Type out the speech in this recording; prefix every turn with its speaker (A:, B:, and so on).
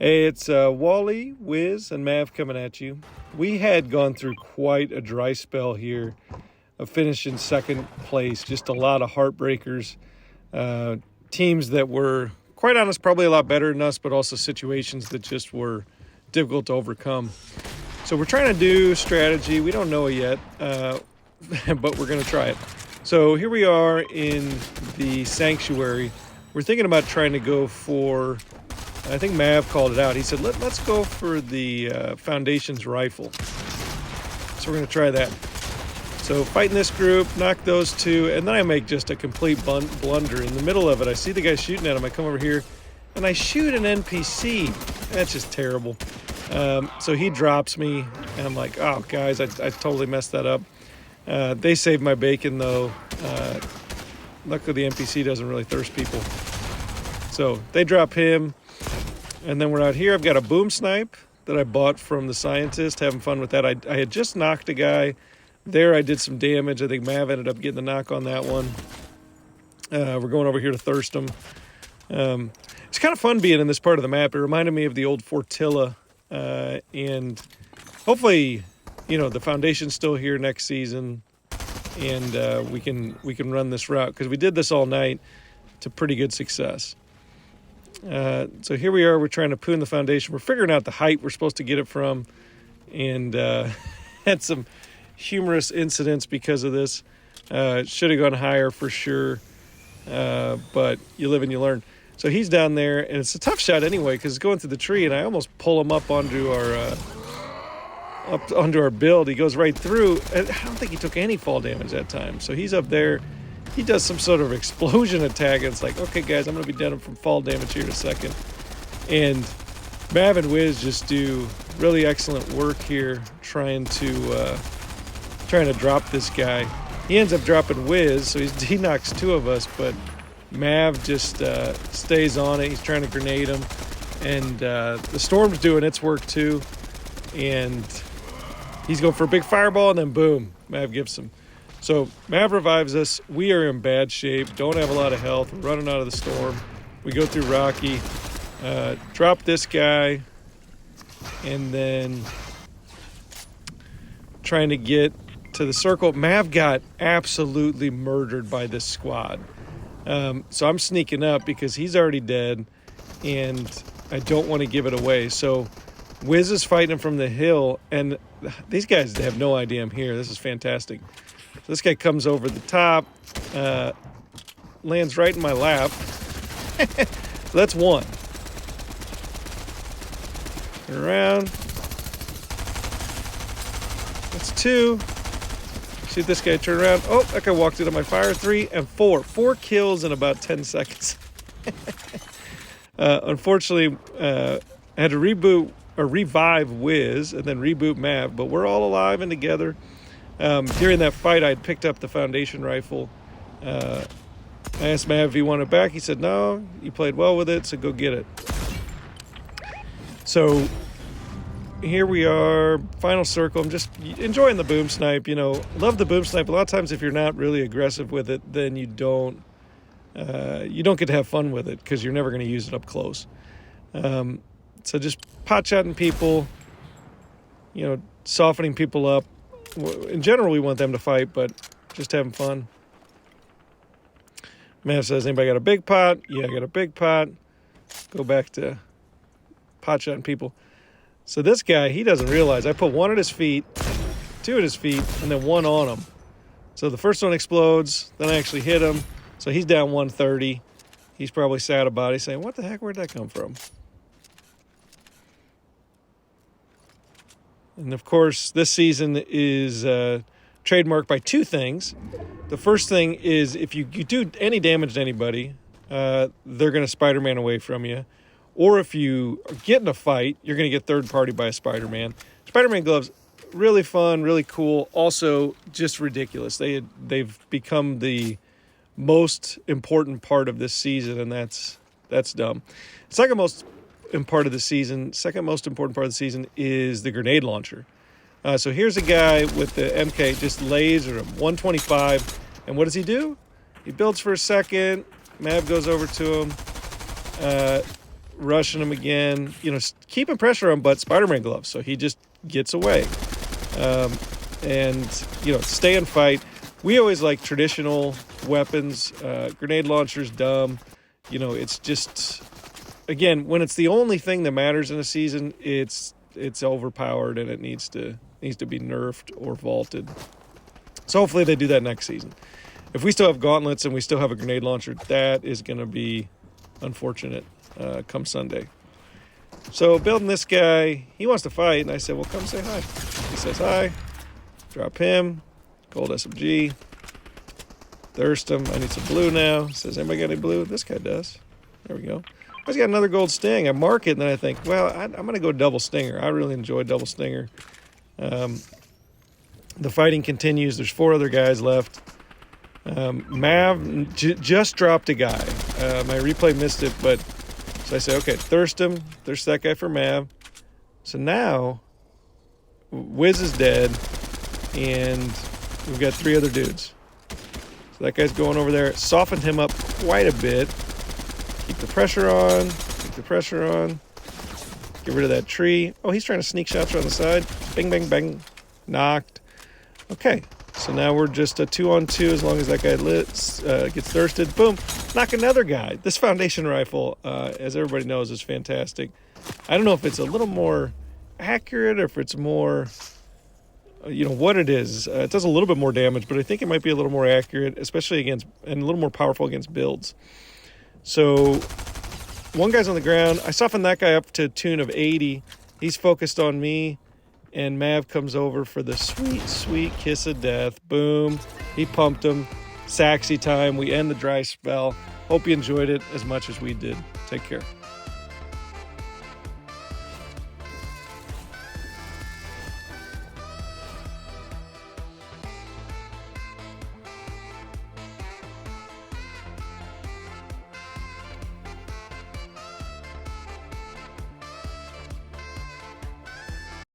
A: Hey, it's Wally, Wiz, and Mav coming at you. We had gone through quite a dry spell here of finishing second place. Just a lot of heartbreakers. Teams that were, quite honest, probably a lot better than us, but also situations that just were difficult to overcome. So we're trying to do strategy. We don't know it yet, but we're going to try it. So here we are in the sanctuary. We're thinking about trying to go for... I think Mav called it out. He said, let's go for the Foundation's rifle. So we're going to try that. So fighting this group, knock those two, and then I make just a complete blunder. In the middle of it, I see the guy shooting at him. I come over here, and I shoot an NPC. That's just terrible. So he drops me, and I'm like, oh, guys, I totally messed that up. They saved my bacon, though. Luckily, the NPC doesn't really thirst people. So they drop him. And then we're out here. I've got a boom snipe that I bought from the scientist, having fun with that. I had just knocked a guy. There I did some damage. I think Mav ended up getting the knock on that one. We're going over here to thirst him. It's kind of fun being in this part of the map. It reminded me of the old Fortilla. And hopefully, the Foundation's still here next season. And we can run this route. Because we did this all night to pretty good success. So here we are, we're trying to poon the Foundation. We're figuring out the height we're supposed to get it from, and had some humorous incidents because of this. Should have gone higher for sure, but you live and you learn. So he's down there, and it's a tough shot anyway because it's going through the tree, and I almost pull him up onto our build. He goes right through, and I don't think he took any fall damage that time. So he's up there. He does some sort of explosion attack, and it's like, okay, guys, I'm going to be dead from fall damage here in a second. And Mav and Wiz just do really excellent work here trying to drop this guy. He ends up dropping Wiz, so he knocks two of us, but Mav just stays on it. He's trying to grenade him. And the Storm's doing its work, too. And he's going for a big fireball, and then boom, Mav gives him. So Mav revives us. We are in bad shape. Don't have a lot of health. We're running out of the storm. We go through Rocky. Drop this guy. And then trying to get to the circle. Mav got absolutely murdered by this squad. So I'm sneaking up because he's already dead. And I don't want to give it away. So Wiz is fighting him from the hill. And these guys have no idea I'm here. This is fantastic. This guy comes over the top, lands right in my lap. That's one. Turn around. That's two. See this guy turn around. Oh, that guy walked into my fire. 3 and 4. 4 kills in about 10 seconds. Unfortunately, I had to reboot or revive Wiz and then reboot Mav, but we're all alive and together. During that fight, I had picked up the Foundation rifle. I asked Mav if he wanted it back. He said, no, you played well with it, so go get it. So here we are, final circle. I'm just enjoying the boom snipe. Love the boom snipe. A lot of times if you're not really aggressive with it, then you don't get to have fun with it because you're never going to use it up close. So just pot-shotting people, softening people up. In general, we want them to fight, but just having fun. Mav says, anybody got a big pot? Yeah, I got a big pot. Go back to pot-shotting people. So this guy, he doesn't realize I put 1 at his feet, 2 at his feet, and then 1 on him. So the first one explodes, then I actually hit him. So he's down 130. He's probably sad about it. He's saying, what the heck, where'd that come from? And, of course, this season is trademarked by 2 things. The first thing is if you do any damage to anybody, they're going to Spider-Man away from you. Or if you get in a fight, you're going to get third-party by a Spider-Man. Spider-Man gloves, really fun, really cool. Also, just ridiculous. They've become the most important part of this season, and that's dumb. Second most important part of the season is the grenade launcher. So here's a guy with the MK, just laser him, 125. And what does he do? He builds for a second. Mav goes over to him, rushing him again, keeping pressure on, but Spider-Man gloves. So he just gets away. And stay and fight. We always like traditional weapons. Grenade launcher's dumb. It's just, again, when it's the only thing that matters in a season, it's overpowered and it needs to be nerfed or vaulted. So hopefully they do that next season. If we still have gauntlets and we still have a grenade launcher, that is going to be unfortunate come Sunday. So building this guy, he wants to fight, and I said, well, come say hi. He says hi. Drop him. Gold SMG. Thirst him. I need some blue now. Says, anybody got any blue? This guy does. There we go. I just got another gold sting. I mark it, and then I think, well, I'm going to go double stinger. I really enjoy double stinger. The fighting continues. There's 4 other guys left. Mav just dropped a guy. My replay missed it, but so I say, okay, thirst him. Thirst that guy for Mav. So now, Wiz is dead, and we've got 3 other dudes. So that guy's going over there. Softened him up quite a bit. Keep the pressure on. Keep the pressure on. Get rid of that tree. Oh, he's trying to sneak shots around the side. Bang, bang, bang. Knocked. Okay. So now we're just a 2-on-2 as long as that guy gets thirsted. Boom. Knock another guy. This foundation rifle, as everybody knows, is fantastic. I don't know if it's a little more accurate or if it's more, what it is. It does a little bit more damage, but I think it might be a little more accurate, especially against, and a little more powerful against builds. So one guy's on the ground. I softened that guy up to a tune of 80. He's focused on me. And Mav comes over for the sweet, sweet kiss of death. Boom. He pumped him. Saxy time. We end the dry spell. Hope you enjoyed it as much as we did. Take care.